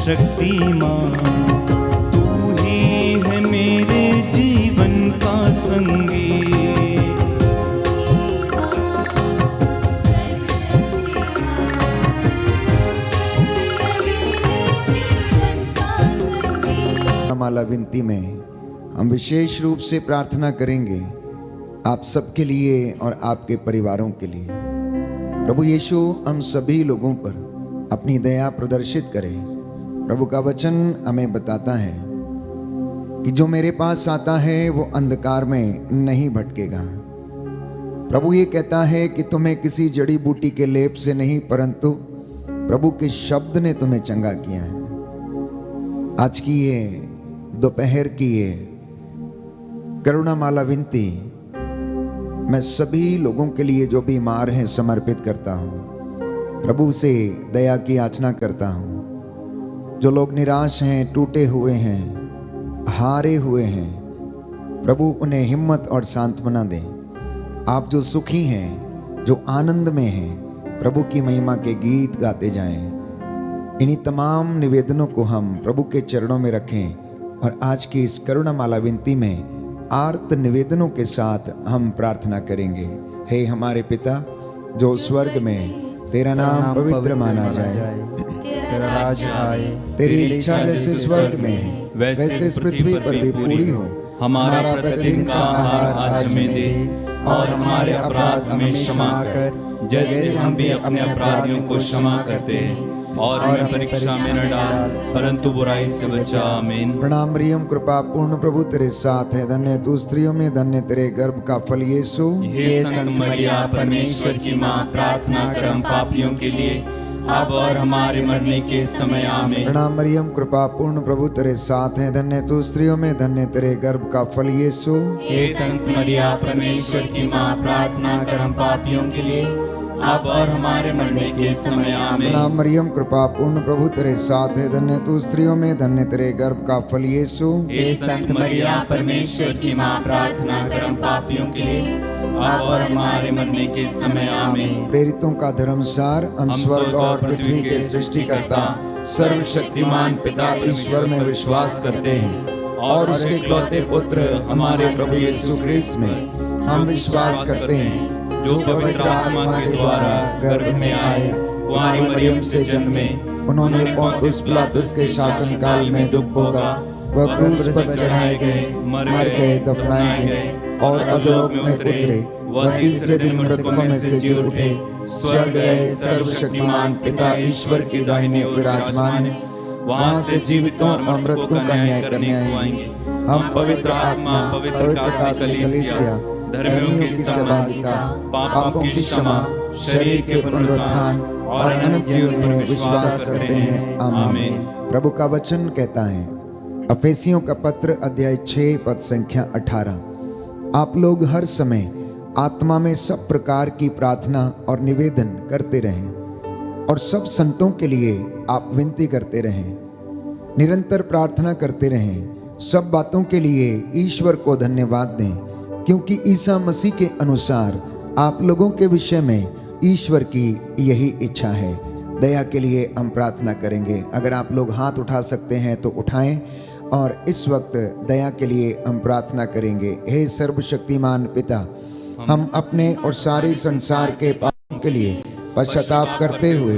सर्वशक्तिमान, तू ही है मेरे जीवन का संगी। माला विनती में हम विशेष रूप से प्रार्थना करेंगे आप सबके लिए और आपके परिवारों के लिए। प्रभु यीशु हम सभी लोगों पर अपनी दया प्रदर्शित करे। प्रभु का वचन हमें बताता है कि जो मेरे पास आता है वो अंधकार में नहीं भटकेगा। प्रभु ये कहता है कि तुम्हें किसी जड़ी बूटी के लेप से नहीं परंतु प्रभु के शब्द ने तुम्हें चंगा किया है। आज की ये दोपहर की ये करुणा माला विनती मैं सभी लोगों के लिए जो बीमार हैं समर्पित करता हूँ। प्रभु से दया की याचना करता हूँ। जो लोग निराश हैं, टूटे हुए हैं, हारे हुए हैं, प्रभु उन्हें हिम्मत और सांत्वना दें। आप जो सुखी हैं, जो आनंद में हैं, प्रभु की महिमा के गीत गाते जाएं। इन्हीं तमाम निवेदनों को हम प्रभु के चरणों में रखें और आज की इस करुणा माला विनती में आर्त निवेदनों के साथ हम प्रार्थना करेंगे। हे हमारे पिता जो स्वर्ग में, तेरा नाम पवित्र माना जाए, तेरा राज आए, तेरी इच्छा जैसे स्वर्ग में है वैसे इस पृथ्वी पर भी पूरी हो। हमारा प्रतिदिन का आहार आज हमें दे, और हमारे अपराध हमें क्षमा कर जैसे हम भी अपने अपराधियों को क्षमा करते हैं, और हमें परीक्षा में न डाल परंतु बुराई से बचा। आमीन। प्रणाम मरियम, कृपा पूर्ण प्रभु तेरे साथ है, धन्य तू स्त्रियों में, धन्य तेरे गर्भ का फल यीशु। हे संत मरिया परमेश्वर की माँ, प्रार्थना कर हम पापियों के लिए अब और हमारे मरने के समय। आमीन। प्रणाम मरियम, कृपा पूर्ण प्रभु तेरे साथ है, धन्य तू स्त्रियों में, धन्य तेरे गर्भ का फल यीशु। हे संत मरिया परमेश्वर की माँ, प्रार्थना कर हम पापियों के लिए अब और हमारे मरने के समय। आमीन। प्रणाम मरियम, कृपा पूर्ण प्रभु तेरे साथ है, धन्य तू स्त्रियों में, धन्य तेरे गर्भ का फल यीशु। हे संत मरिया परमेश्वर की माँ, प्रार्थना कर हम पापियों के लिए अब और हमारे मरने के समय। आमीन। प्रेरितों का धर्मसार। हम स्वर्ग और पृथ्वी के सृष्टिकर्ता सर्वशक्तिमान पिता ईश्वर में विश्वास करते हैं और उसके इकलौते पुत्र हमारे प्रभु यीशु ख्रीस्त में हम विश्वास करते हैं, जो पवित्र आत्मा के द्वारा गर्भ में आए, कुंवारी मरियम से जन्मे, उन्होंने पोंतुस पिलातुस के शासन काल में दुख भोगा, वह क्रूस पर चढ़ाए गए, मर गए, दफनाए गए और अधोलोक में उतरे, वह तीसरे दिन मृतकों में से जी उठे, स्वर्ग गए, सर्वशक्तिमान पिता ईश्वर की दाहिने ओर विराजमान है, वहां से जीवितों और मृतकों का न्याय करने आएंगे। हम पवित्र आत्मा, पवित्र कैथोलिक कलीसिया, धर्मियों की सहभागिता, पापों की क्षमा, शरीर के पुनरुत्थान और अनंत जीवन में विश्वास करते हैं। आमीन। प्रभु का वचन कहता है, अफेसियों का पत्र अध्याय 6 पद संख्या 18, आप लोग हर समय आत्मा में सब प्रकार की प्रार्थना और निवेदन करते रहें और सब संतों के लिए आप विनती करते रहें। निरंतर प्रार्थना करते रहें। सब बातों के लिए ईश्वर को धन्यवाद दें, क्योंकि ईसा मसीह के अनुसार आप लोगों के विषय में ईश्वर की यही इच्छा है। दया के लिए हम प्रार्थना करेंगे। अगर आप लोग हाथ उठा सकते हैं तो उठाएं और इस वक्त दया के लिए हम प्रार्थना करेंगे। हे सर्वशक्तिमान पिता, हम अपने और सारे संसार के पापों के लिए पश्चाताप करते हुए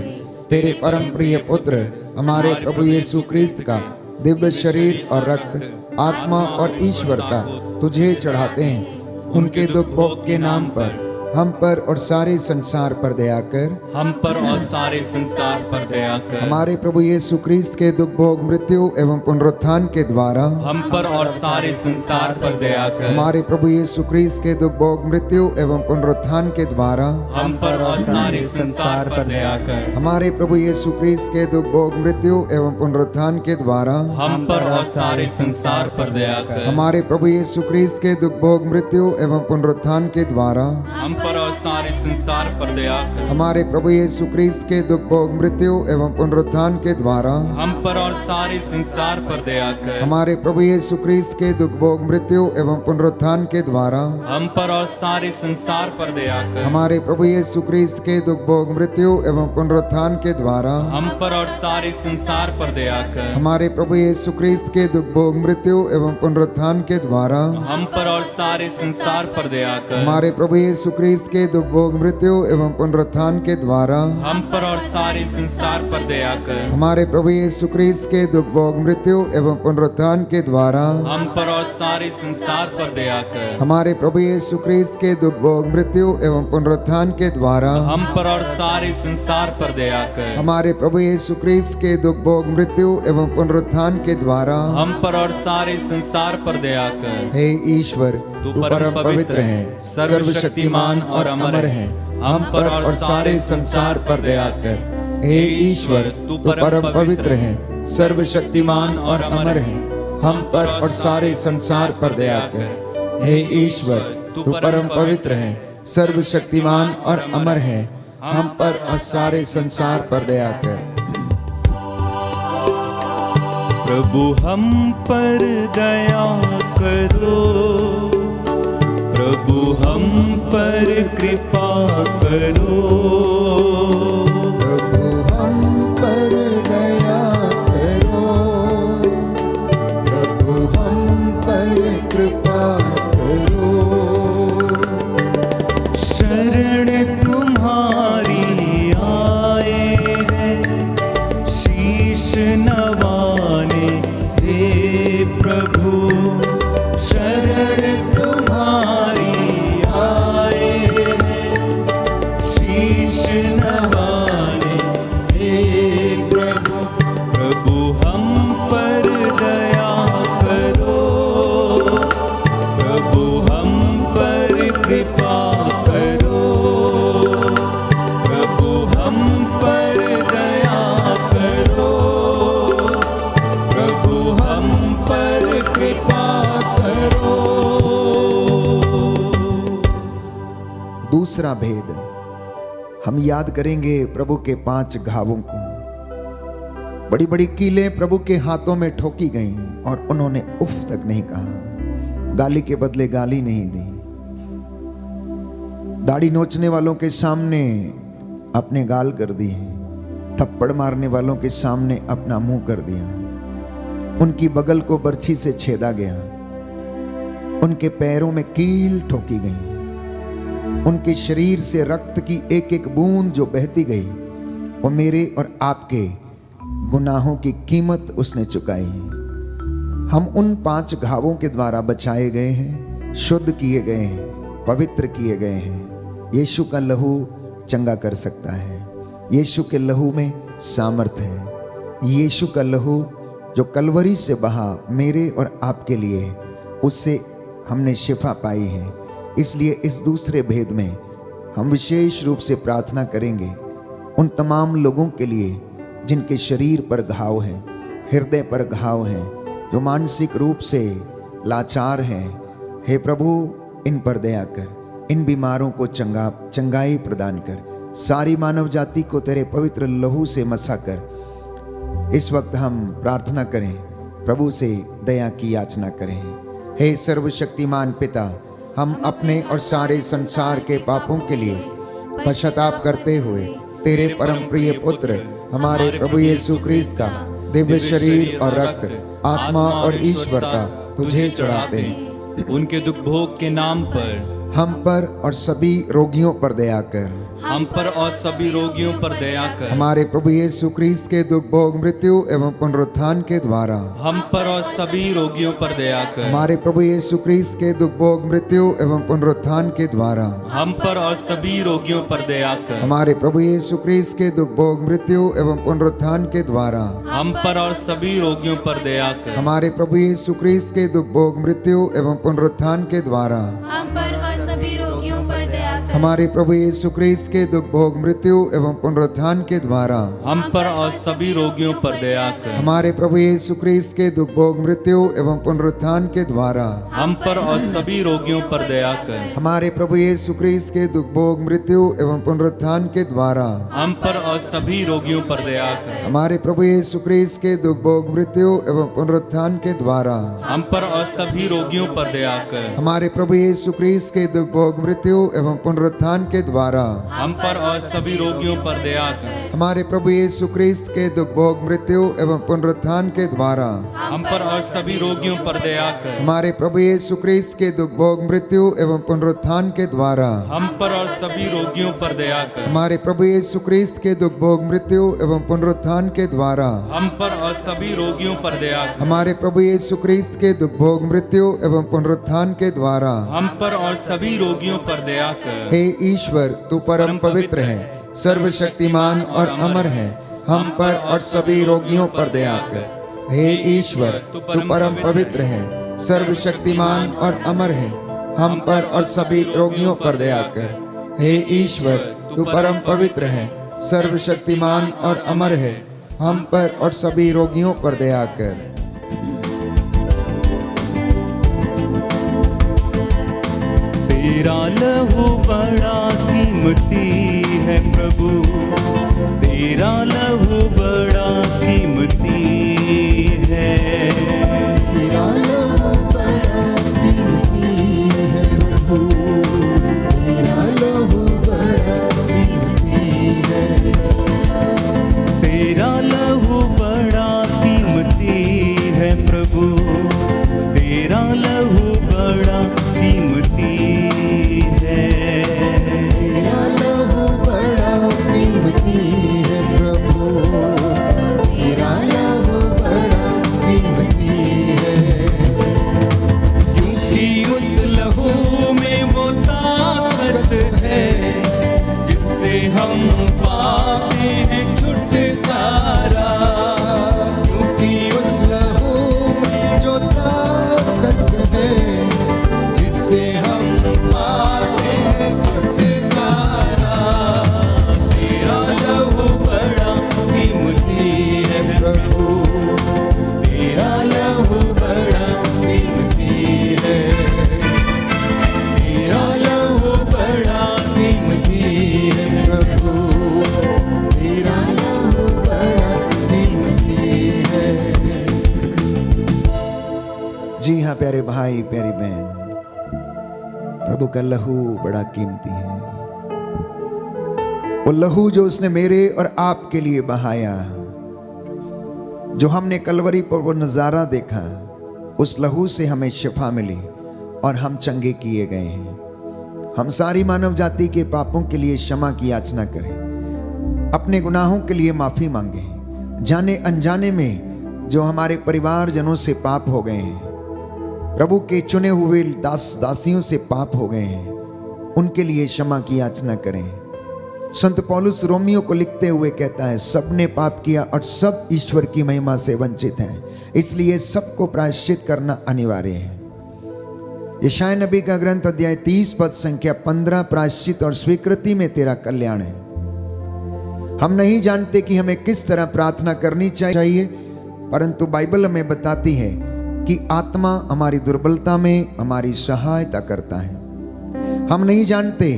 तेरे परम प्रिय पुत्र हमारे प्रभु यीशु ख्रीस्त का दिव्य शरीर और रक्त, आत्मा और ईश्वरता तुझे चढ़ाते हैं। उनके दुख भोग के नाम पर हम पर और सारे संसार पर दया कर। हम पर और सारे संसार पर दया कर। हमारे प्रभु यीशु ख्रीस्त के दुख भोग, मृत्यु एवं पुनरुत्थान के द्वारा हम पर और सारे संसार पर दया कर। हमारे प्रभु यीशु ख्रीस्त के दुख भोग, मृत्यु एवं पुनरुत्थान के द्वारा हम पर और सारे संसार पर दया कर। हमारे प्रभु यीशु ख्रीस्त के दुख भोग, मृत्यु एवं पुनरुत्थान के द्वारा हम पर और सारे संसार पर दया कर। हमारे प्रभु यीशु ख्रीस्त के दुख भोग, मृत्यु एवं पुनरुत्थान के द्वारा हम पर और सारे संसार पर दया कर। हमारे प्रभु यीशु क्रिस्त के दुख भोग मृत्यु एवं पुनरुत्थान के द्वारा हम पर और सारे संसार पर दया कर। हमारे प्रभु यीशु क्रिस्त के दुख भोग मृत्यु एवं पुनरुत्थान के द्वारा हम पर और सारे संसार पर दया कर। हमारे प्रभु यीशु क्रिस्त के दुख भोग मृत्यु एवं पुनरुत्थान के द्वारा हम पर और सारे संसार पर दया कर। हमारे प्रभु यीशु क्रिस्त के दुख भोग मृत्यु एवं पुनरुत्थान के द्वारा हम पर और सारे संसार पर दया कर। हमारे प्रभु यीशु क्रिस्त के दुख भोग मृत्यु एवं पुनरुत्थान के द्वारा हम पर और सारे संसार पर दया कर। हमारे प्रभु यीशु क्रिस्त के दुख भोग मृत्यु एवं पुनरुत्थान के द्वारा हम पर और सारे संसार पर दया कर। हमारे प्रभु यीशु क्रिस्त के दुख भोग मृत्यु एवं पुनरुत्थान के द्वारा हम पर और सारे संसार पर दया कर। हमारे प्रभु यीशु क्रिस्त के दुख भोग मृत्यु एवं पुनरुत्थान के द्वारा हम पर और सारे संसार पर दया कर। हे ईश्वर, तू परम पवित्र है, सर्वशक्तिमान और अमर है। हम पर और सारे संसार पर दया कर। हे ईश्वर, तू परम पवित्र है, सर्वशक्तिमान और अमर है। हम पर और सारे संसार पर दया कर। हे ईश्वर, तू परम पवित्र है, सर्वशक्तिमान और अमर है। हम पर और सारे संसार पर दया कर। प्रभु हम पर दया करो, प्रभु हम पर कृपा करो। प्रभु हम पर दया करो, प्रभु हम पर कृपा करो। शरण तुम्हारी आए हैं, शीश नवाने दे प्रभु। शरण तुम्हारी आए हैं, शीश नवाने दे प्रभु। प्रभु हम पर दया करो, प्रभु हम पर कृपा करो। प्रभु हम पर दया करो, प्रभु हम पर कृपा करो। दूसरा भेद हम याद करेंगे प्रभु के 5 घावों को। बड़ी बड़ी कीलें प्रभु के हाथों में ठोकी गईं और उन्होंने उफ तक नहीं कहा, गाली के बदले गाली नहीं दी। दाढ़ी नोचने वालों के सामने अपने गाल कर दिए, थप्पड़ मारने वालों के सामने अपना मुंह कर दिया। उनकी बगल को बर्छी से छेदा गया, उनके पैरों में कील ठोकी गई, उनके शरीर से रक्त की एक एक बूंद जो बहती गई वो मेरे और आपके गुनाहों की कीमत उसने चुकाई है। हम उन 5 घावों के द्वारा बचाए गए हैं, शुद्ध किए गए हैं, पवित्र किए गए हैं। यीशु का लहू चंगा कर सकता है। यीशु के लहू में सामर्थ्य है। यीशु का लहू जो कलवरी से बहा मेरे और आपके लिए, उससे हमने शिफा पाई है। इसलिए इस दूसरे भेद में हम विशेष रूप से प्रार्थना करेंगे उन तमाम लोगों के लिए जिनके शरीर पर घाव हैं, हृदय पर घाव हैं, जो मानसिक रूप से लाचार हैं। हे प्रभु, इन पर दया कर, इन बीमारों को चंगाई प्रदान कर, सारी मानव जाति को तेरे पवित्र लहू से मसा कर। इस वक्त हम प्रार्थना करें, प्रभु से दया की याचना करें। हे सर्वशक्तिमान पिता, हम अपने और सारे संसार के पापों के लिए पश्चाताप करते हुए तेरे परम प्रिय पुत्र हमारे प्रभु यीशु क्रिस्त का दिव्य शरीर और रक्त, आत्मा और ईश्वरता तुझे चढ़ाते हैं। उनके दुख भोग के नाम पर हम पर और सभी रोगियों पर दया कर। हम पर और सभी रोगियों पर दया कर। हमारे प्रभु यीशु क्रिस्त के दुख भोग मृत्यु एवं पुनरुत्थान के द्वारा हम पर और सभी रोगियों पर दया कर। हमारे प्रभु यीशु क्रिस्त के दुख भोग मृत्यु एवं पुनरुत्थान के द्वारा हम पर और सभी रोगियों पर दया कर। हमारे प्रभु यीशु क्रिस्त के दुख भोग मृत्यु एवं पुनरुत्थान के द्वारा हम पर और सभी रोगियों पर दया कर। हमारे प्रभु यीशु क्रिस्त के दुख भोग मृत्यु एवं पुनरुत्थान के द्वारा हम पर और सभी रोगियों पर दया कर। हमारे प्रभु यीशु क्रिस्त के दुख भोग मृत्यु एवं पुनरुत्थान के द्वारा हम पर और सभी रोगियों पर दया कर। हमारे प्रभु यीशु क्रिस्त के दुख भोग मृत्यु एवं पुनरुत्थान के द्वारा हम पर और सभी रोगियों पर दया कर। हमारे प्रभु यीशु क्रिस्त के दुख भोग मृत्यु एवं पुनरुत्थान के द्वारा हम पर और सभी रोगियों पर दया कर। हमारे प्रभु यीशु क्रिस्त के दुख भोग मृत्यु एवं पुनरुत्थान के द्वारा हम पर और सभी रोगियों पर दया कर। हमारे प्रभु यीशु क्रिस्त के दुख भोग मृत्यु एवं पुनरुत्थान के द्वारा हम पर और सभी रोगियों पर दया कर। हमारे प्रभु यीशु क्रिस्त के दुख भोग मृत्यु एवं पुनरुत्थान के द्वारा हम पर और सभी रोगियों पर दया कर। हमारे प्रभु यीशु क्रिस्त के दुख भोग मृत्यु एवं पुनरुत्थान के द्वारा हम पर और सभी रोगियों पर दया कर। हमारे प्रभु यीशु क्रिस्त के दुख भोग मृत्यु एवं पुनरुत्थान के द्वारा हम पर और सभी रोगियों पर दया कर। हमारे प्रभु यीशु क्रिस्त के दुख भोग मृत्यु एवं पुनरुत्थान के द्वारा हम पर और सभी रोगियों पर दया कर। हे ईश्वर, तू परम पवित्र है, सर्वशक्तिमान और अमर है, हम पर और सभी रोगियों पर दया कर। हे ईश्वर, तू परम पवित्र है, सर्वशक्तिमान और अमर है, हम पर और सभी रोगियों पर दया कर। हे ईश्वर, तू परम पवित्र है, सर्वशक्तिमान और अमर है, हम पर और सभी रोगियों पर दया कर। तेरा लहू बड़ा कीमती है प्रभु, तेरा लहू बड़ा कीमती है। तेरा लहू बड़ा कीमती है प्रभु, तेरा लहू बड़ा कीमती है। तेरा लहू बड़ा कीमती है प्रभु, तेरा लहू बड़ा कीमती है। तेरा लहू बड़ा कीमती है प्रभु, तेरा लहू बड़ा कीमती है। क्योंकि उस लहू में वो ताकत है जिससे हम पाते हैं छुटकारा। क्योंकि उस लहू में जो ताकत है जिससे हम पाते हैं छुटकारा। तेरा लहू बड़ा कीमती है प्रभु, तेरा लहू बड़ा कीमती है, तेरा लहू बड़ा कीमती है प्रभु, तेरा लहू बड़ा कीमती है। जी हाँ प्यारे भाई प्यारी बहन, प्रभु का लहू बड़ा कीमती है। वो लहू जो उसने मेरे और आपके लिए बहाया, जो हमने कलवरी पर वो नज़ारा देखा, उस लहू से हमें शिफा मिली और हम चंगे किए गए हैं। हम सारी मानव जाति के पापों के लिए क्षमा की याचना करें, अपने गुनाहों के लिए माफ़ी मांगें। जाने अनजाने में जो हमारे परिवारजनों से पाप हो गए हैं, प्रभु के चुने हुए दास दासियों से पाप हो गए हैं, उनके लिए क्षमा की याचना करें। संत पौलुस रोमियो को लिखते हुए कहता है, सबने पाप किया और सब ईश्वर की महिमा से वंचित हैं, इसलिए सबको प्रायश्चित करना अनिवार्य है। यशायाह नबी का ग्रंथ अध्याय 30 पद संख्या 15, प्रायश्चित और स्वीकृति में तेरा कल्याण है। हम नहीं जानते कि हमें किस तरह प्रार्थना करनी चाहिए, परंतु बाइबल हमें बताती है कि आत्मा हमारी दुर्बलता में हमारी सहायता करता है। हम नहीं जानते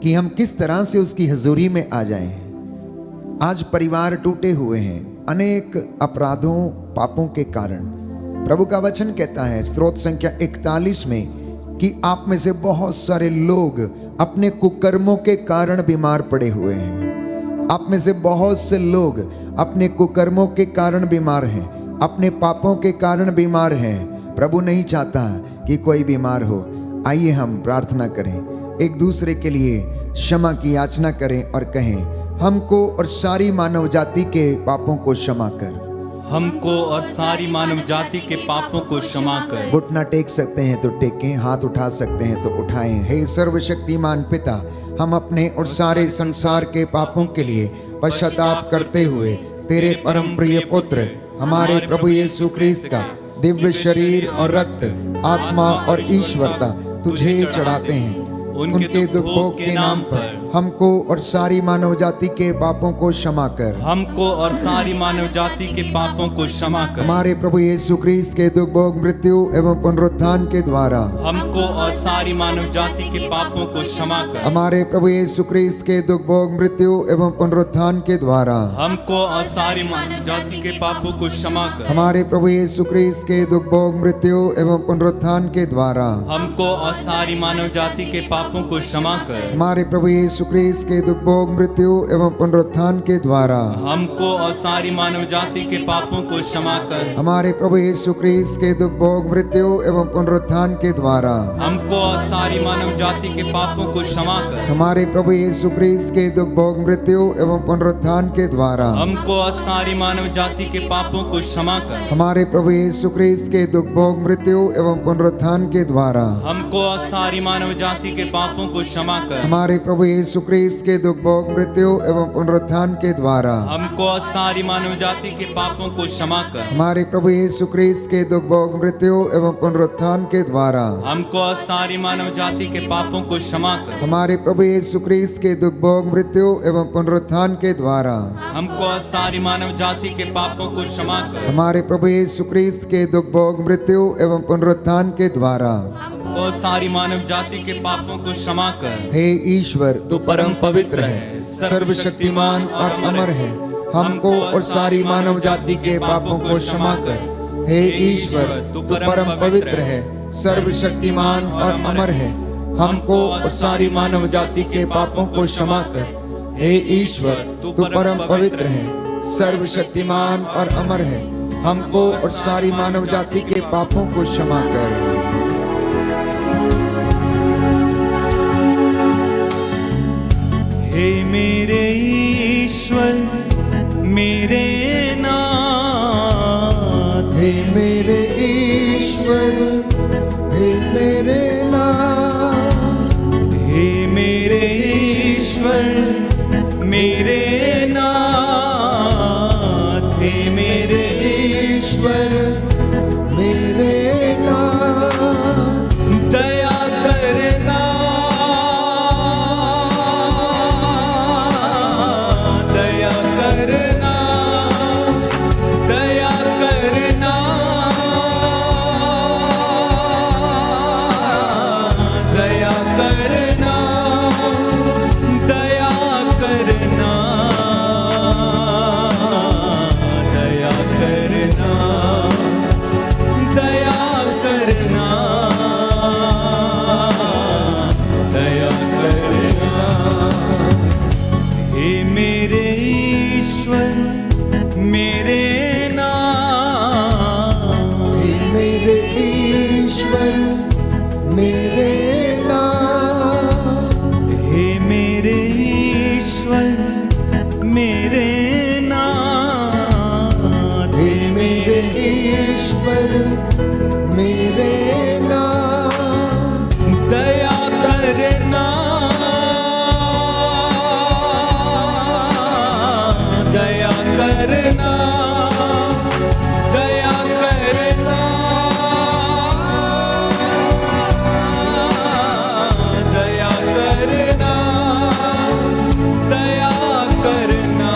कि हम किस तरह से उसकी हजूरी में आ जाएं। आज परिवार टूटे हुए हैं अनेक अपराधों पापों के कारण। प्रभु का वचन कहता है स्रोत संख्या 41 में कि आप में से बहुत सारे लोग अपने कुकर्मों के कारण बीमार पड़े हुए हैं। आप में से बहुत से लोग अपने कुकर्मों के कारण बीमार हैं, अपने पापों के कारण बीमार हैं। प्रभु नहीं चाहता कि कोई बीमार हो। आइए हम प्रार्थना करें, एक दूसरे के लिए क्षमा की याचना करें और कहें, हमको और सारी मानव जाति के पापों को क्षमा कर। हमको और सारी मानव जाति के पापों को क्षमा कर। घुटना टेक सकते हैं तो टेकें, हाथ उठा सकते हैं तो उठाएं। हे सर्वशक्तिमान पिता, हम अपने और सारे संसार के पापों के लिए पश्चाताप करते हुए तेरे परम प्रिय पुत्र हमारे प्रभु यीशु क्रिस्त का दिव्य शरीर और रक्त, आत्मा और ईश्वरता तुझे चढ़ाते हैं। उनके दुख भोग के नाम पर हमको और सारी मानव जाति के पापों को क्षमा कर। हमको और सारी मानव जाति के पापों को क्षमा कर। हमारे प्रभु यीशु ख्रीस्त के दुख भोग मृत्यु एवं पुनरुत्थान के द्वारा हमको और सारी मानव जाति के पापों को क्षमा कर। हमारे प्रभु यीशु ख्रीस्त के दुख भोग मृत्यु एवं पुनरुत्थान के द्वारा हमको और सारी मानव जाति के पापों को क्षमा कर। हमारे प्रभु यीशु ख्रीस्त के दुख भोग मृत्यु एवं पुनरुत्थान के द्वारा हमको और सारी मानव जाति के पापों को क्षमा कर। हमारे प्रभु यीशु ख्रीस्त के दुख भोग मृत्यु एवं पुनरुत्थान के द्वारा हमको और सारी मानव जाति के पापों को क्षमा कर। हमारे प्रभु यीशु ख्रीस्त के दुख भोग मृत्यु एवं पुनरुत्थान के द्वारा हमको और सारी मानव जाति के पापों को क्षमा कर। हमारे प्रभु यीशु ख्रीस्त के दुख भोग मृत्यु एवं पुनरुत्थान के द्वारा हमको और सारी मानव जाति के पापों को क्षमा कर। हमारे प्रभु यीशु ख्रीस्त के दुख भोग मृत्यु एवं पुनरुत्थान के द्वारा हमको और सारी मानव जाति के पापों को क्षमा कर। हमारे प्रभु यीशु ख्रीस्त के दुख भोग मृत्यु एवं पुनरुत्थान के द्वारा हमको और सारी मानव जाति के पापों को क्षमा कर। हमारे प्रभु यीशु ख्रीस्त के दुख भोग मृत्यु एवं पुनरुत्थान के द्वारा हमको और सारी मानव जाति के पापों को क्षमा कर। हमारे प्रभु यीशु ख्रीस्त के दुख भोग मृत्यु एवं पुनरुत्थान के द्वारा हमको और सारी मानव जाति के पापों को क्षमा कर। हमारे प्रभु यीशु ख्रीस्त के दुख भोग मृत्यु एवं पुनरुत्थान के द्वारा और सारी मानव जाति के पापों को क्षमा कर। हे ईश्वर, तू परम पवित्र है, सर्वशक्तिमान और अमर है, हमको और सारी मानव जाति के पापों को क्षमा कर। हे ईश्वर, तू परम पवित्र है, सर्वशक्तिमान और अमर है, हमको और सारी मानव जाति के पापों को क्षमा कर। हे ईश्वर, तू परम पवित्र है, सर्वशक्तिमान और अमर है, हमको और सारी मानव जाति के पापों को क्षमा कर। हे मेरे ईश्वर मेरे नाथ, हे मेरे ईश्वर, हे मेरे नाथ, हे मेरे ईश्वर मेरे नाथ, हे मेरे ईश्वर मेरे नाथ, दया करना, दया करना, दया करना, दया करना, दया करना, दया करना, दया करना, दया करना। हे मेरे ईश्वर मेरे नाथ, हे मेरे ईश्वर मेरे नाथ, हे मेरे ईश्वर मेरे नाथ, हे मेरे ईश्वर मेरे नाथ, दया करना, दया करना, दया करना, दया करना, दया करना,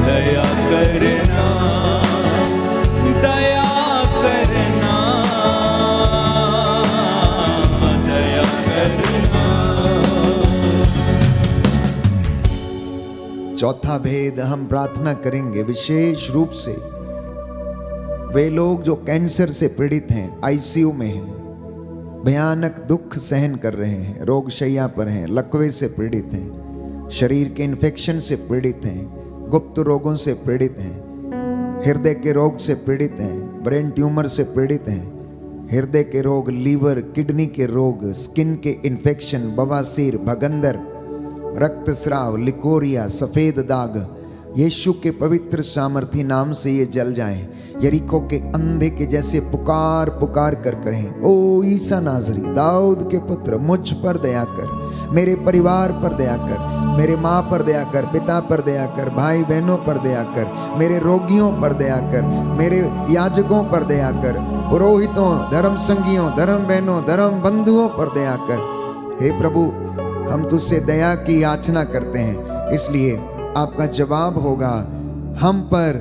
दया करना, दया करना, दया करना। चौथा भेद हम प्रार्थना करेंगे विशेष रूप से वे लोग जो कैंसर से पीड़ित हैं, आईसीयू में हैं, भयानक दुख सहन कर रहे हैं, रोग शैया पर हैं, लकवे से पीड़ित हैं, शरीर के इन्फेक्शन से पीड़ित हैं, गुप्त रोगों से पीड़ित हैं, हृदय के रोग से पीड़ित हैं, ब्रेन ट्यूमर से पीड़ित हैं, हृदय के रोग, लीवर, किडनी के रोग, स्किन के इन्फेक्शन, बवासीर, भगंदर, रक्तस्राव, लिकोरिया, सफेद दाग, यीशु के पवित्र सामर्थी नाम से ये जल जाएं। यरीको के अंधे के जैसे पुकार पुकार कर कहें, ओ ईसा नाजरी, दाऊद के पुत्र, मुझ पर दया कर, मेरे परिवार पर दया कर, मेरे माँ पर दया कर, पिता पर दया कर, भाई बहनों पर दया कर, मेरे रोगियों पर दया कर, मेरे याजकों पर दया कर, पुरोहितों, धर्म संगियों, धर्म बहनों, धर्म बंधुओं पर दया कर। हे प्रभु, हम तुझसे दया की याचना करते हैं, इसलिए आपका जवाब होगा, हम पर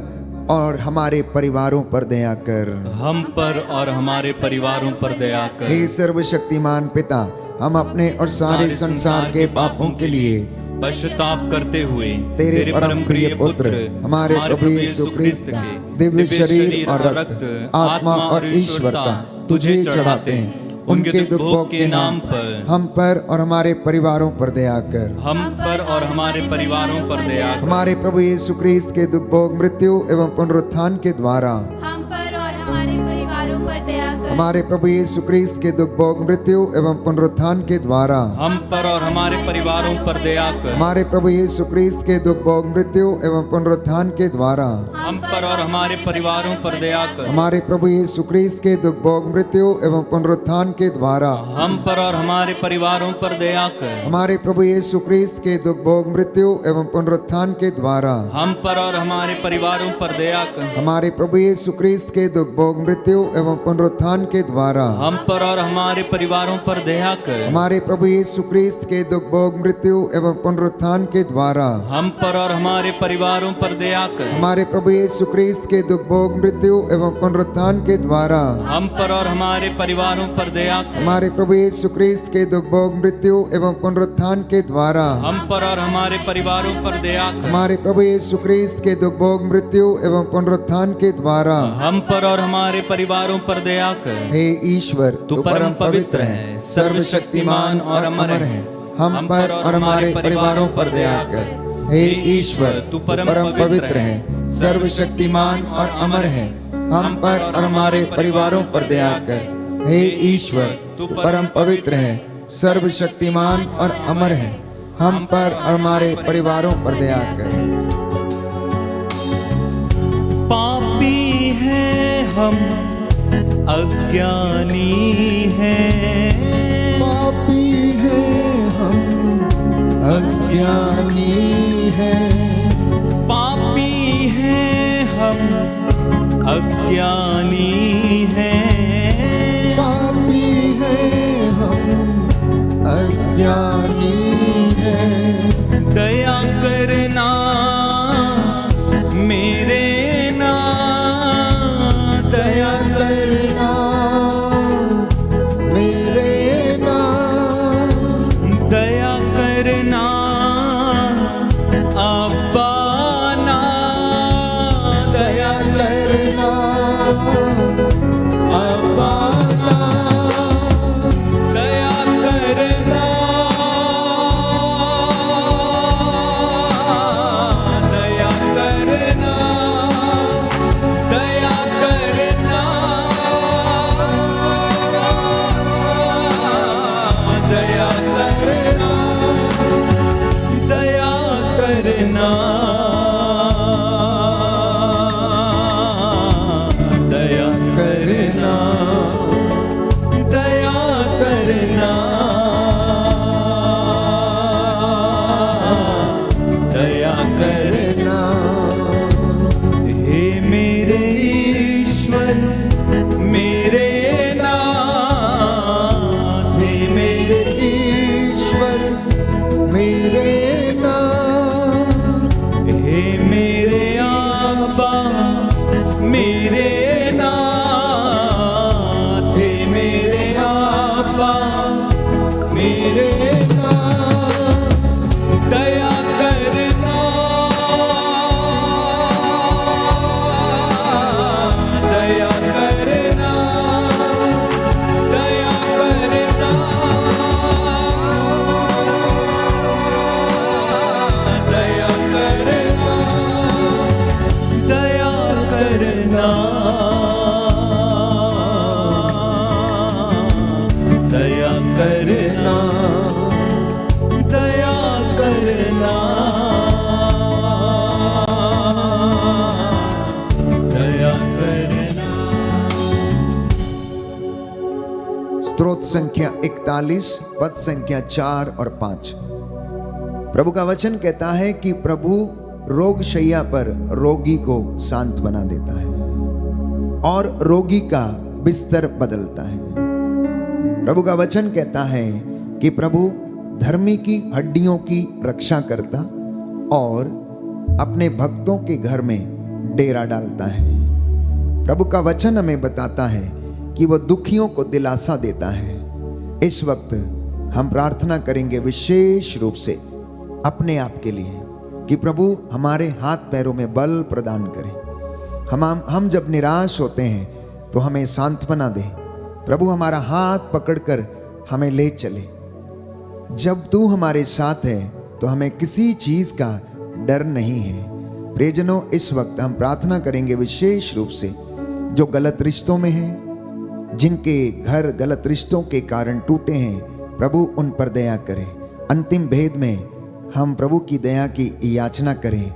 और हमारे परिवारों पर दया कर। हम पर और हमारे परिवारों पर दया कर। हे सर्वशक्तिमान पिता, हम अपने और सारे संसार के पापों के लिए पश्चाताप करते हुए तेरे परम प्रिय पुत्र हमारे प्रभु यीशु क्रिस्त का दिव्य शरीर और रक्त, आत्मा और ईश्वरता तुझे चढ़ाते हैं। उनके दुख भोग के नाम पर हम पर और हमारे परिवारों पर दया कर। हम पर और हमारे परिवारों पर दया कर। हमारे प्रभु यीशु क्रिस्त के दुख भोग, मृत्यु एवं पुनरुत्थान के द्वारा हम पर और हमारे परिवारों पर दया कर। हमारे प्रभु यीशु क्रिस्त के दुख भोग, मृत्यु एवं पुनरुत्थान के द्वारा हम पर और हमारे परिवारों पर दया कर। हमारे प्रभु यीशु क्रिस्त के दुख भोग, मृत्यु एवं पुनरुत्थान के द्वारा हम पर और हमारे परिवारों पर दया कर। हमारे प्रभु यीशु क्रिस्त के दुख भोग, मृत्यु एवं पुनरुत्थान के द्वारा हम पर और हमारे परिवारों पर दया कर। हमारे प्रभु यीशु क्रिस्त के दुख भोग, मृत्यु एवं पुनरुत्थान के द्वारा हम पर और हमारे परिवारों पर दया कर। हमारे प्रभु यीशु क्रिस्त के दुख भोग, मृत्यु एवं पुनरुत्थान के द्वारा हम पर और हमारे परिवारों पर दया कर। हमारे प्रभु यीशु क्रिस्त के दुख भोग, मृत्यु एवं पुनरुत्थान के द्वारा हम पर और हमारे परिवारों पर दया कर। हमारे प्रभु यीशु क्रिस्त के दुख भोग, मृत्यु एवं पुनरुत्थान के द्वारा हम पर और हमारे परिवारों पर दया कर। हमारे प्रभु यीशु क्रिस्त के दुख भोग, मृत्यु एवं पुनरुत्थान के द्वारा हम पर और हमारे परिवारों पर दया कर। हमारे प्रभु यीशु क्रिस्त के दुख भोग, मृत्यु एवं पुनरुत्थान के द्वारा हम पर और हमारे परिवारों पर दया कर। हे ईश्वर, तू परम पवित्र है, सर्वशक्तिमान और अमर है। हम पर और हमारे परिवारों पर दया कर। हे ईश्वर, तू परम पवित्र है, सर्वशक्तिमान और अमर है। हम पर और हमारे परिवारों पर दया कर। हे ईश्वर, तू परम पवित्र है, सर्वशक्तिमान और अमर है। हम पर और हमारे परिवारों पर दया कर। पापी हैं हम, अज्ञानी हैं। पापी हैं हम, अज्ञानी हैं। पापी हैं हम, अज्ञानी हैं। पापी हैं हम, अज्ञानी हैं। दया करना मेरे ना, दया करना मेरे ना, दया करना अब्बा ना, दया करना अब्बा ना, दया करना, दया करना, दया करना, दया करना, दया करना, दया करना, दया करना, दया करना। हे मेरे ईश्वर, मेरे नाथ, हे मेरे ईश्वर मेरे नाथ, हे मेरे आबा, मेरे नाथ, हे मेरे आबा, मेरे नाथ, दया करना, दया करना, दया करना, दया करना, दया करना, दया करना, दया करना, दया करना। स्तोत्र संख्या 41 पद संख्या 4 और 5। प्रभु का वचन कहता है कि प्रभु रोग शैया पर रोगी को शांत बना देता है और रोगी का बिस्तर बदलता है। प्रभु का वचन कहता है कि प्रभु धर्मी की हड्डियों की रक्षा करता और अपने भक्तों के घर में डेरा डालता है। प्रभु का वचन हमें बताता है कि वो दुखियों को दिलासा देता है। इस वक्त हम प्रार्थना करेंगे विशेष रूप से अपने आप के लिए कि प्रभु हमारे हाथ पैरों में बल प्रदान करें। हम जब निराश होते हैं तो हमें सांत्वना दे। प्रभु हमारा हाथ पकड़कर हमें ले चले। जब तू हमारे साथ है तो हमें किसी चीज का डर नहीं है। प्रियजनों, इस वक्त हम प्रार्थना करेंगे विशेष रूप से जो गलत रिश्तों में हैं, जिनके घर गलत रिश्तों के कारण टूटे हैं, प्रभु उन पर दया करें। अंतिम भेद में हम प्रभु की दया की याचना करें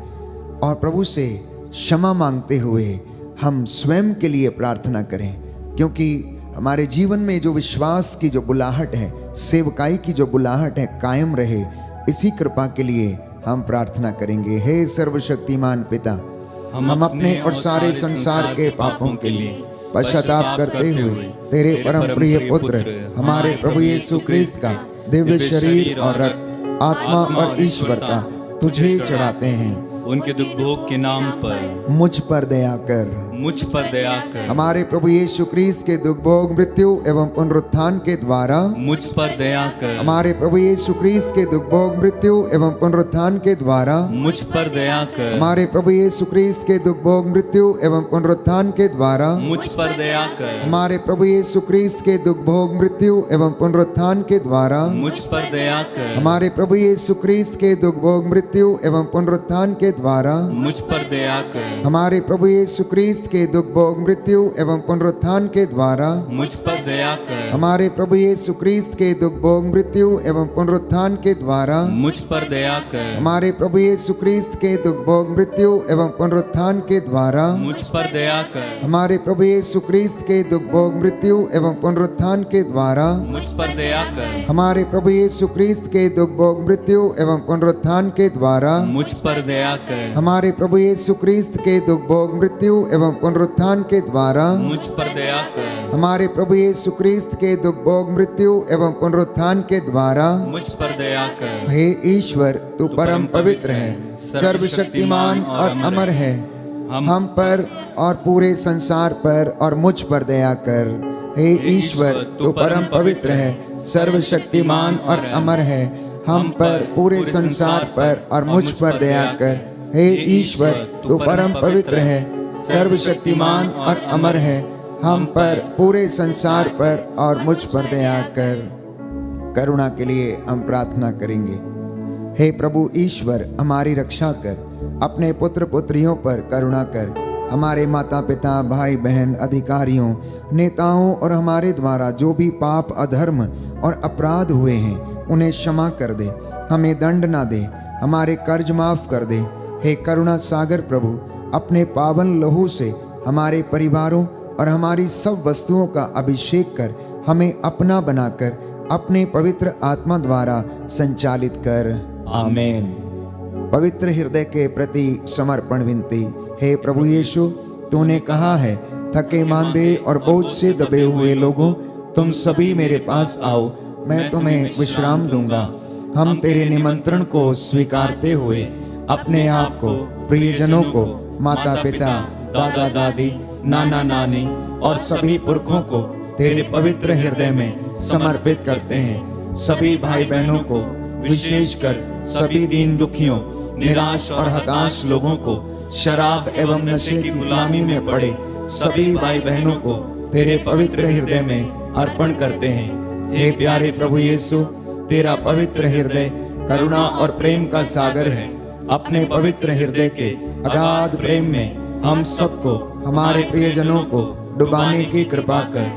और प्रभु से क्षमा मांगते हुए हम स्वयं के लिए प्रार्थना करें, क्योंकि हमारे जीवन में जो विश्वास की जो बुलाहट है, सेवकाई की जो बुलाहट है, कायम रहे। इसी कृपा के लिए हम प्रार्थना करेंगे। हे सर्वशक्तिमान पिता, हम अपने और सारे संसार के पापों के लिए पश्चाताप करते हुए तेरे परम प्रिय पुत्र हमारे प्रभु यीशु क्रिस्त का दिव्य शरीर और रक्त, आत्मा और ईश्वरता तुझे चढ़ाते हैं। उनके दुख भोग के नाम पर मुझ पर दया कर, मुझ पर दया कर। हमारे प्रभु यीशु क्रिस्त के दुख भोग, मृत्यु एवं पुनरुत्थान के द्वारा मुझ पर दया कर। हमारे प्रभु यीशु क्रिस्त के दुख भोग, मृत्यु एवं पुनरुत्थान के द्वारा मुझ पर दया कर। हमारे प्रभु यीशु क्रिस्त के दुख भोग, मृत्यु एवं पुनरुत्थान के द्वारा मुझ पर दया कर। हमारे प्रभु यीशु क्रिस्त के दुख भोग, मृत्यु एवं पुनरुत्थान के द्वारा मुझ पर दया कर। हमारे प्रभु यीशु क्रिस्त के दुख भोग, मृत्यु एवं पुनरुत्थान के द्वारा मुझ पर दया कर। हमारे प्रभु यीशु क्रिस्त के दुख भोग, मृत्यु एवं पुनरुत्थान के द्वारा मुझ पर दया कर। हमारे प्रभु यीशु क्रिस्त के दुख भोग, मृत्यु एवं पुनरुत्थान के द्वारा मुझ पर दया कर। हमारे प्रभु यीशु क्रिस्त के दुख भोग, मृत्यु एवं पुनरुत्थान के द्वारा मुझ पर दया कर। हमारे प्रभु यीशु क्रिस्त के दुख भोग, मृत्यु एवं पुनरुत्थान के द्वारा मुझ पर दया कर। हमारे प्रभु यीशु क्रिस्त के दुख भोग, मृत्यु एवं पुनरुत्थान के द्वारा मुझ पर दया कर। हमारे प्रभु यीशु क्रिस्त के दुख भोग, मृत्यु एवं पुनरुत्थान के द्वारा मुझ पर दया कर। हमारे प्रभु यीशु क्रिस्त के दुख भोग, मृत्यु एवं पुनरुत्थान के द्वारा मुझ पर दया कर। हे ईश्वर, तू परम पवित्र है, सर्वशक्तिमान और अमर है। हम पर और पूरे संसार पर और मुझ पर दया कर। हे ईश्वर, तू परम पवित्र है, सर्वशक्तिमान और अमर है। हम पर पूरे संसार पर और मुझ पर दया कर। हे ईश्वर, तू परम पवित्र है, सर्वशक्तिमान और अमर है। हम पर पूरे संसार पर और मुझ पर दया कर। करुणा के लिए हम प्रार्थना करेंगे। हे प्रभु ईश्वर, हमारी रक्षा कर, अपने पुत्र पुत्रियों पर करुणा कर। हमारे माता पिता, भाई बहन, अधिकारियों, नेताओं और हमारे द्वारा जो भी पाप, अधर्म और अपराध हुए हैं उन्हें क्षमा कर दे, हमें दंड ना दे, हमारे कर्ज माफ कर दे। हे करुणा सागर प्रभु, अपने पावन लहू से हमारे परिवारों और हमारी सब वस्तुओं का अभिषेक कर हमें अपना बनाकर अपने पवित्र आत्मा द्वारा संचालित कर। आमीन। पवित्र हृदय के प्रति समर्पण विनती। हे प्रभु यीशु, तूने कहा है, थके मांदे और बोझ से दबे हुए लोगों, तुम सभी मेरे पास आओ, मैं तुम्हें विश्राम दूंगा। हम तेरे निमंत्रण को स्वीकारते हुए अपने आप को, प्रियजनों को, माता पिता, दादा दादी, नाना नानी और सभी पुरखों को तेरे पवित्र हृदय में समर्पित करते हैं। सभी भाई बहनों को, विशेषकर सभी दीन दुखियों, निराश और हताश लोगों को, शराब एवं नशे की गुलामी में पड़े सभी भाई बहनों को तेरे पवित्र हृदय में अर्पण करते हैं। हे प्यारे प्रभु यीशु, तेरा पवित्र हृदय करुणा और प्रेम का सागर है। अपने पवित्र हृदय के अगाध प्रेम में हम सबको, हमारे प्रियजनों को डुबाने की कृपा कर।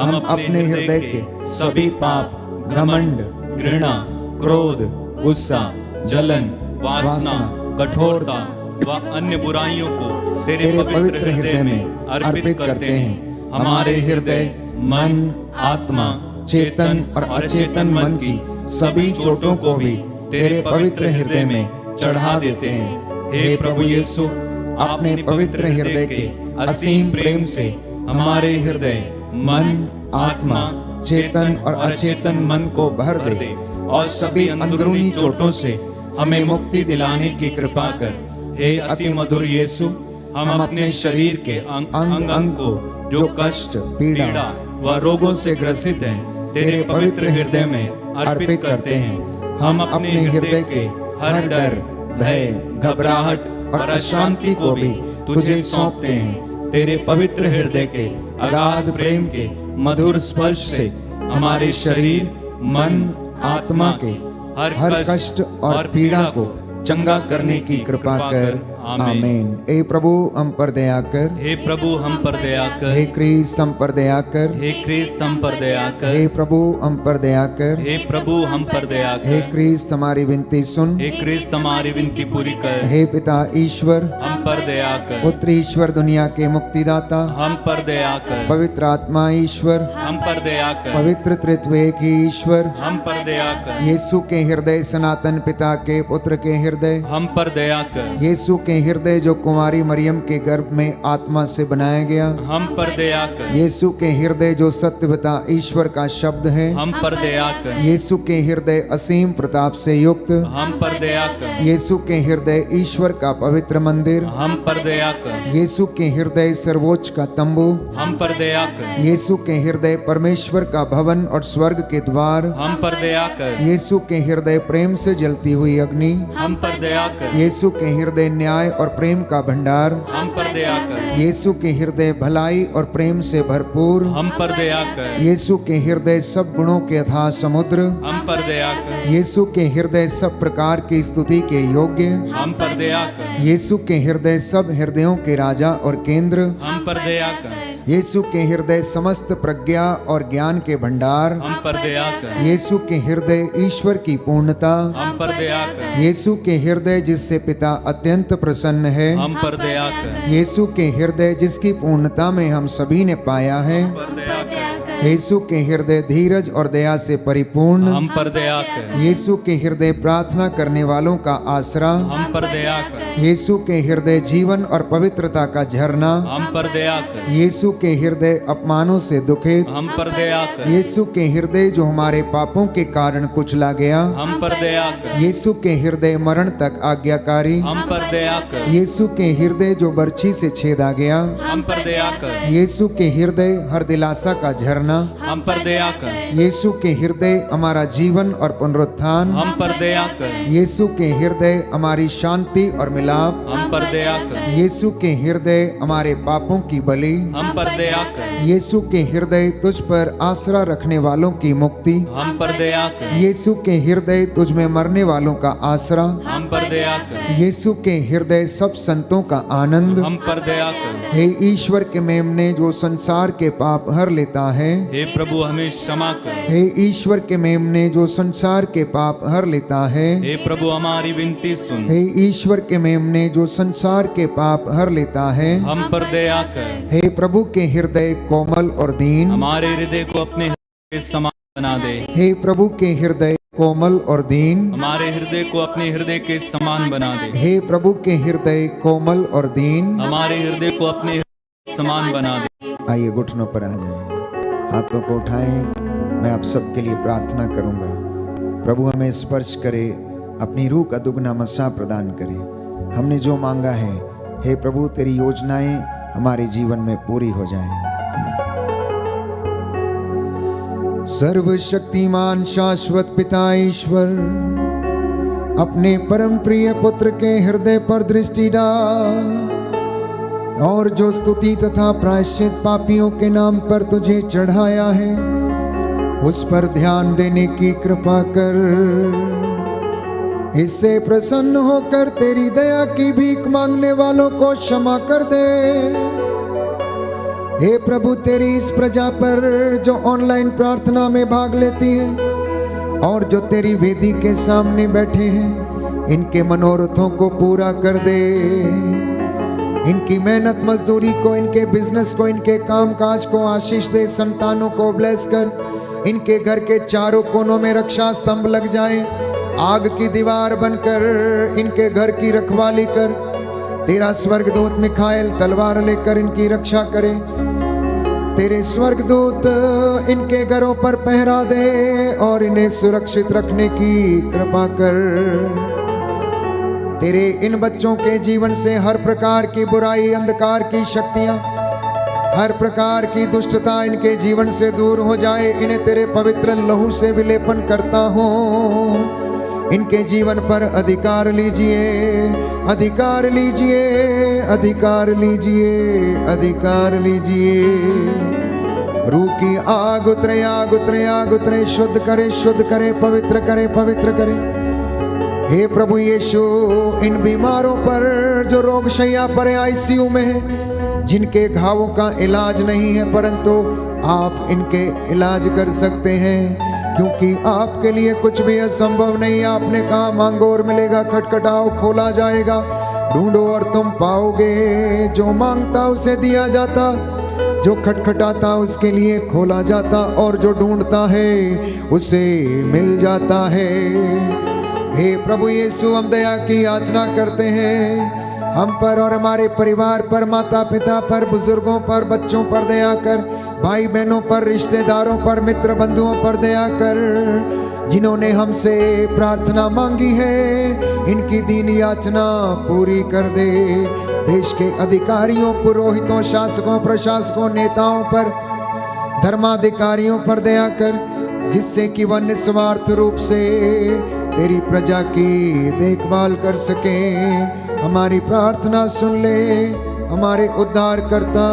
हम अपने हृदय के सभी पाप, घमंड, घृणा, क्रोध, गुस्सा, जलन, वासना, कठोरता व अन्य बुराइयों को तेरे पवित्र हृदय में अर्पित करते हैं। हमारे हृदय, मन, आत्मा, चेतन और अचेतन मन की सभी चोटों को भी तेरे पवित्र हृदय में चढ़ा देते हैं। हे प्रभु यीशु, अपने पवित्र हृदय के असीम प्रेम से हमारे हृदय, मन, आत्मा, चेतन और अचेतन मन को भर दे और सभी अंदरूनी चोटों से हमें मुक्ति दिलाने की कृपा कर। हे अति मधुर यीशु, हम अपने शरीर के अंग अंग को जो कष्ट, पीड़ा व रोगों से ग्रसित हैं, तेरे पवित्र हृदय में अर्पित करते हैं। हम अपने हृदय के हर डर, भय, घबराहट और अशांति को भी तुझे सौंपते हैं। तेरे पवित्र हृदय के अगाध प्रेम के मधुर स्पर्श से हमारे शरीर, मन, आत्मा के हर कष्ट और पीड़ा को चंगा करने की कृपा कर। आमीन। ए प्रभु हम पर दया कर। हे प्रभु हम पर दया कर। हे क्रीस्त हम पर दया कर। हे क्रीस्त हम पर दया कर। हे प्रभु हम पर दया कर। हे प्रभु हम पर दया कर। हे क्रीस्त हमारी विनती सुन। हे क्रीस्त हमारी विनती पूरी कर। हे पिता ईश्वर हम पर दया कर। पुत्र ईश्वर दुनिया के मुक्तिदाता हम पर दया कर। पवित्र आत्मा ईश्वर हम पर दया कर। पवित्र त्रित्व एक ही ईश्वर हम पर दया कर। यीशु के हृदय सनातन पिता के पुत्र के हृदय हम पर दया कर। यीशु के हृदय जो कुमारी मरियम के गर्भ में आत्मा से बनाया गया हम पर दया कर। यीशु के हृदय जो सत्य पिता ईश्वर का शब्द है हम पर दया कर। यीशु के हृदय असीम प्रताप से युक्त हम पर दया कर। यीशु के हृदय ईश्वर का पवित्र मंदिर हम पर दया कर। यीशु के हृदय सर्वोच्च का तंबू हम पर दया कर। यीशु के हृदय परमेश्वर का भवन और स्वर्ग के द्वार हम पर दया कर। यीशु के हृदय प्रेम से जलती हुई अग्नि हम पर दया कर। यीशु के हृदय न्याय और प्रेम का भंडार हम पर दया कर। यीशु के हृदय भलाई और प्रेम से भरपूर हम पर दया कर। यीशु के हृदय सब गुणों के अथाह समुद्र हम पर दया कर। यीशु के हृदय सब प्रकार की स्तुति के योग्य हम पर दया कर। यीशु के हृदय सब हृदयों के राजा और केंद्र हम पर दया कर। यीशु के हृदय समस्त प्रज्ञा और ज्ञान के भंडार हम पर दया कर। यीशु के हृदय ईश्वर की पूर्णता हम पर दया कर। यीशु के हृदय जिससे पिता अत्यंत प्रसन्न है हम पर दया कर। यीशु के हृदय जिसकी पूर्णता में हम सभी ने पाया है पर दया कर। यीशु के हृदय धीरज और दया से परिपूर्ण हम पर दया कर। यीशु के हृदय प्रार्थना करने वालों का आसरा हम पर दया कर। यीशु के हृदय जीवन और पवित्रता का झरना हम पर दया कर। यीशु के हृदय अपमानों से दुखित हम पर दया कर। यीशु के हृदय जो हमारे पापों के कारण कुचला गया हम पर दया कर। यीशु के हृदय मरण तक आज्ञाकारी हम पर दया कर। यीशु के हृदय जो बर्छी से छेदा गया हम पर दया कर। यीशु के हृदय हर दिलासा का झरना हम पर दया कर। यीशु के हृदय हमारा जीवन और पुनरुत्थान हम पर दया कर। यीशु के हृदय हमारी शांति और मिलाप हम पर दया कर। यीशु के हृदय हमारे पापों की बलि हम पर दया कर। यीशु के हृदय तुझ पर आसरा रखने वालों की मुक्ति हम पर दया कर। यीशु के हृदय तुझ में मरने वालों का आसरा हम पर दया कर। यीशु के हृदय सब संतों का आनंद हम पर दया कर। हे ईश्वर के मेमने जो संसार के पाप हर लेता है हे प्रभु हमें क्षमा कर। हे ईश्वर के मेमने जो संसार के पाप हर लेता है हे प्रभु हमारी विनती सुन। हे ईश्वर के मेमने जो संसार के पाप हर लेता है हम पर दया कर। हे प्रभु के हृदय कोमल और दीन हमारे हृदय को अपने हृदय के समान बना दे। हे प्रभु के हृदय कोमल और दीन हमारे हृदय को अपने हृदय के समान बना दे। हे प्रभु के हृदय कोमल और दीन हमारे हृदय को अपने हृदय के समान बना दे। आइए घुटनों पर आ जाएं, हाथों को उठाएं। मैं आप सबके लिए प्रार्थना करूंगा। प्रभु हमें स्पर्श करे, अपनी रूह का दुगना मसा प्रदान करे। हमने जो मांगा है हे प्रभु तेरी योजनाएं हमारे जीवन में पूरी हो जाएं। सर्वशक्तिमान शाश्वत पिता ईश्वर अपने परम प्रिय पुत्र के हृदय पर दृष्टि डाल और जो स्तुति तथा प्रायश्चित पापियों के नाम पर तुझे चढ़ाया है उस पर ध्यान देने की कृपा कर। इससे प्रसन्न होकर तेरी दया की भीख मांगने वालों को क्षमा कर दे। हे प्रभु तेरी इस प्रजा पर जो ऑनलाइन प्रार्थना में भाग लेती है और जो तेरी वेदी के सामने बैठे हैं, इनके मनोरथों को पूरा कर दे। इनकी मेहनत मजदूरी को, इनके बिजनेस को, इनके काम काज को आशीष दे। संतानों को ब्लेस कर। इनके घर के चारों कोनों में रक्षा स्तंभ लग जाए, आग की दीवार बनकर इनके घर की रखवाली कर। तेरा स्वर्गदूत मिखाएल तलवार लेकर इनकी रक्षा करे। तेरे स्वर्गदूत इनके घरों पर पहरा दे और इन्हें सुरक्षित रखने की कृपा कर। तेरे इन बच्चों के जीवन से हर प्रकार की बुराई, अंधकार की शक्तियां, हर प्रकार की दुष्टता इनके जीवन से दूर हो जाए। इन्हें तेरे पवित्र लहू से विलेपन करता हूँ। इनके जीवन पर अधिकार लीजिए, अधिकार लीजिए, अधिकार लीजिए, अधिकार लीजिए। रूह की आग उतरे, आग उतरे, आग उतरे। शुद्ध करे, शुद्ध करे, पवित्र करे, पवित्र करे। हे प्रभु यीशु, इन बीमारों पर जो रोग शैया पर आईसीयू में है, जिनके घावों का इलाज नहीं है, परंतु आप इनके इलाज कर सकते हैं, क्योंकि आपके लिए कुछ भी असंभव नहीं। आपने कहा मांगो और मिलेगा, खटखटाओ खोला जाएगा, ढूंढो और तुम पाओगे। जो मांगता उसे दिया जाता, जो खटखटाता उसके लिए खोला जाता, और जो ढूंढता है उसे मिल जाता है। हे प्रभु यीशु, हम दया की याचना करते हैं। हम पर और हमारे परिवार पर, माता पिता पर, बुजुर्गों पर, बच्चों पर दया कर। भाई बहनों पर, रिश्तेदारों पर, मित्र बंधुओं पर दया कर। जिन्होंने हमसे प्रार्थना मांगी है, इनकी दीन याचना पूरी कर दे। देश के अधिकारियों, पुरोहितों, शासकों, प्रशासकों, नेताओं पर, धर्माधिकारियों पर दया कर, जिससे कि वह निस्वार्थ रूप से तेरी प्रजा की देखभाल कर सके। हमारी प्रार्थना सुन ले, हमारे उद्धारकर्ता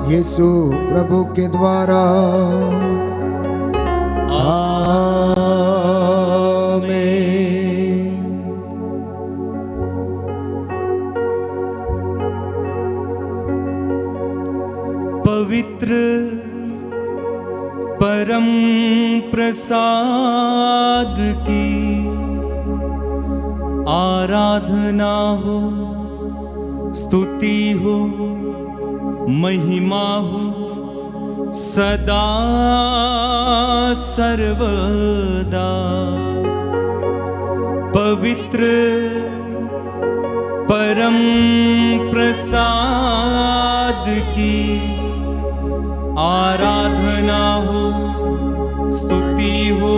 यीशु प्रभु के द्वारा। आमीन। पवित्र परम प्रसाद की आराधना हो, स्तुति हो, महिमा हो सदा सर्वदा। पवित्र परम प्रसाद की आराधना हो, स्तुति हो,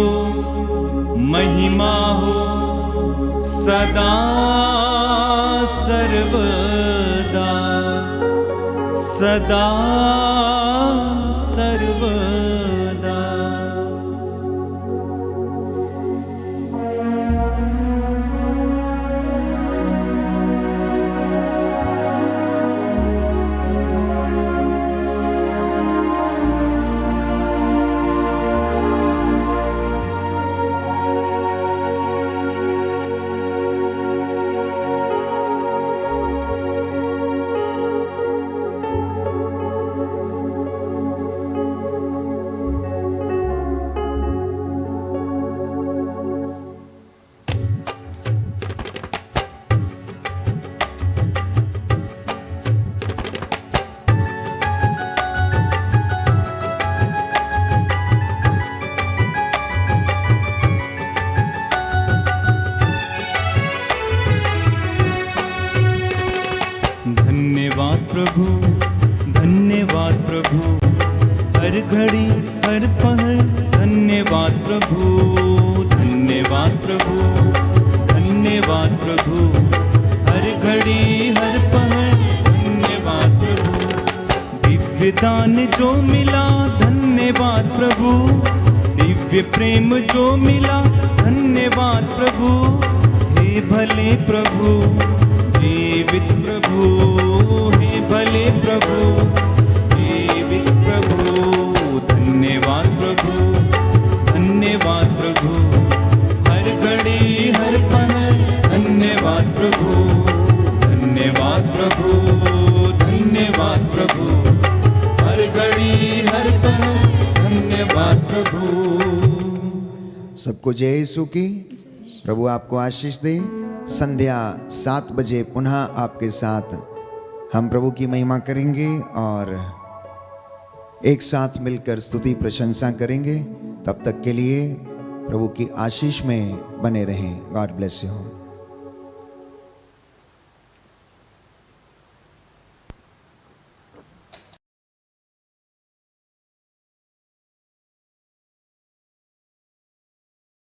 महिमा हो सदा सर्वदा, सदा सर्वदा। धन्यवाद प्रभु, धन्यवाद प्रभु, हर घड़ी हर पहर धन्यवाद प्रभु, धन्यवाद प्रभु, धन्यवाद प्रभु, हर घड़ी हर पहर धन्यवाद प्रभु। दिव्य दान जो मिला धन्यवाद प्रभु, दिव्य प्रेम जो मिला धन्यवाद प्रभु। हे भले प्रभु, जीवित प्रभु, हे भले प्रभु, जीवित प्रभु। धन्यवाद प्रभु, धन्यवाद प्रभु, हर घड़ी हर पल धन्यवाद प्रभु, धन्यवाद प्रभु, धन्यवाद प्रभु, हर घड़ी हर पल धन्यवाद प्रभु। सबको जय यीशु की। प्रभु आपको आशीष दे। संध्या 7 बजे पुनः आपके साथ हम प्रभु की महिमा करेंगे और एक साथ मिलकर स्तुति प्रशंसा करेंगे। तब तक के लिए प्रभु की आशीष में बने रहें। God bless you.